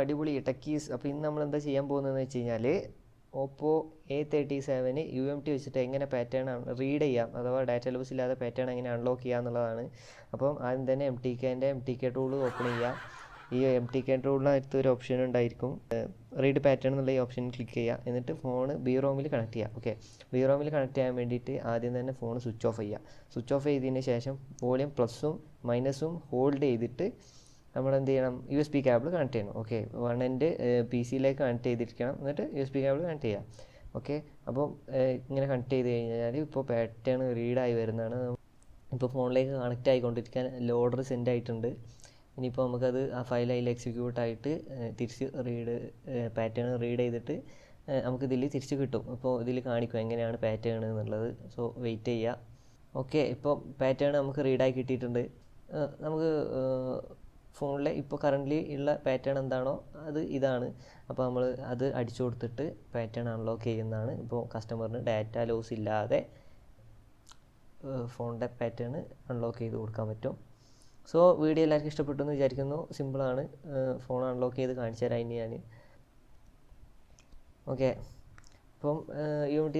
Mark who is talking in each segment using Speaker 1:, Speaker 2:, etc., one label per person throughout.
Speaker 1: അടിപൊളി ടെക്കീസ്. അപ്പോൾ ഇന്ന് നമ്മൾ എന്താ ചെയ്യാൻ പോകുന്നതെന്ന് വെച്ച് കഴിഞ്ഞാൽ ഓപ്പോ A37 UMT വെച്ചിട്ട് എങ്ങനെ പാറ്റേൺ റീഡ് ചെയ്യാം, അഥവാ ഡാറ്റ ലോസ് ഇല്ലാതെ പാറ്റേൺ എങ്ങനെ അൺലോക്ക് ചെയ്യുക എന്നുള്ളതാണ്. അപ്പം ആദ്യം തന്നെ MTK ടൂൾ ഓപ്പൺ ചെയ്യുക. ഈ MTK ടൂളിനകത്ത് ഒരു ഓപ്ഷൻ ഉണ്ടായിരിക്കും, റീഡ് പാറ്റേൺ എന്നുള്ള ഈ ഓപ്ഷൻ ക്ലിക്ക് ചെയ്യുക. എന്നിട്ട് ഫോൺ BROM കണക്ട് ചെയ്യുക. ഓക്കെ, BROM കണക്ട് ചെയ്യാൻ വേണ്ടിയിട്ട് ആദ്യം തന്നെ ഫോൺ സ്വിച്ച് ഓഫ് ചെയ്യുക. സ്വിച്ച് ഓഫ് ചെയ്തതിന് ശേഷം വോളിയം പ്ലസും മൈനസും ഹോൾഡ് ചെയ്തിട്ട് നമ്മൾ എന്ത് ചെയ്യണം, USB കേബിൾ കണക്ട് ചെയ്യണം. ഓക്കെ, 1 എൻഡ് PC കണക്ട് ചെയ്തിരിക്കണം. എന്നിട്ട് USB കേബിൾ കണക്ട് ചെയ്യാം. ഓക്കെ, അപ്പോൾ ഇങ്ങനെ കണക്ട് ചെയ്ത് കഴിഞ്ഞാൽ ഇപ്പോൾ പാറ്റേൺ റീഡായി വരുന്നതാണ്. ഇപ്പോൾ ഫോണിലേക്ക് കണക്റ്റ് ആയിക്കൊണ്ടിരിക്കാൻ ലോഡർ സെൻഡ് ആയിട്ടുണ്ട്. ഇനിയിപ്പോൾ നമുക്കത് ആ ഫയൽ അതിൽ എക്സിക്യൂട്ട് ആയിട്ട് തിരിച്ച് പാറ്റേൺ റീഡ് ചെയ്തിട്ട് നമുക്കിതിൽ തിരിച്ച് കിട്ടും. അപ്പോൾ ഇതിൽ കാണിക്കും എങ്ങനെയാണ് പാറ്റേൺ എന്നുള്ളത്. സോ വെയിറ്റ് ചെയ്യുക. ഓക്കെ, ഇപ്പോൾ പാറ്റേൺ നമുക്ക് റീഡായി കിട്ടിയിട്ടുണ്ട്. നമുക്ക് ഫോണിലെ ഇപ്പോൾ കറൻ്റ്ലി ഉള്ള പാറ്റേൺ എന്താണോ അത് ഇതാണ്. അപ്പോൾ നമ്മൾ അത് അടിച്ചു കൊടുത്തിട്ട് പാറ്റേൺ അൺലോക്ക് ചെയ്യുന്നതാണ്. ഇപ്പോൾ കസ്റ്റമറിന് ഡാറ്റ ലോസ് ഇല്ലാതെ ഫോണിൻ്റെ പാറ്റേൺ അൺലോക്ക് ചെയ്ത് കൊടുക്കാൻ പറ്റും. സോ വീഡിയോ എല്ലാവർക്കും ഇഷ്ടപ്പെട്ടു എന്ന് വിചാരിക്കുന്നു. സിമ്പിളാണ്. ഫോൺ അൺലോക്ക് ചെയ്ത് കാണിച്ചു തരാം ഇനി ഞാൻ. ഓക്കെ, അപ്പം UMT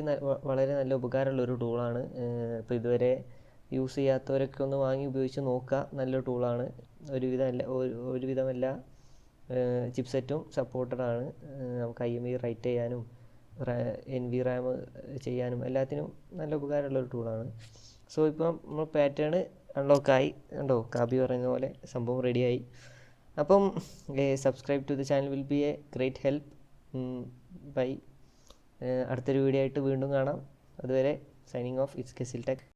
Speaker 1: വളരെ നല്ല ഉപകാരമുള്ളൊരു ടൂളാണ്. ഇപ്പോൾ ഇതുവരെ യൂസ് ചെയ്യാത്തവരൊക്കെ ഒന്ന് വാങ്ങി ഉപയോഗിച്ച് നോക്കുക. നല്ലൊരു ടൂളാണ്. ഒരുവിധമല്ല ചിപ്സെറ്റും സപ്പോർട്ടഡ് ആണ്. നമുക്ക് IMEI റൈറ്റ് ചെയ്യാനും NVRAM ചെയ്യാനും എല്ലാത്തിനും നല്ല ഉപകാരമുള്ളൊരു ടൂളാണ്. സോ ഇപ്പം നമ്മൾ പാറ്റേൺ അൺലോക്കായി. കണ്ടോ, കാബി പറയുന്ന പോലെ സംഭവം റെഡിയായി. അപ്പം subscribe to the channel will be a great help. Bye. അടുത്തൊരു വീഡിയോ ആയിട്ട് വീണ്ടും കാണാം. അതുവരെ സൈനിങ് ഓഫ്. ഇറ്റ്സ് ഗസിൽ ടെക്.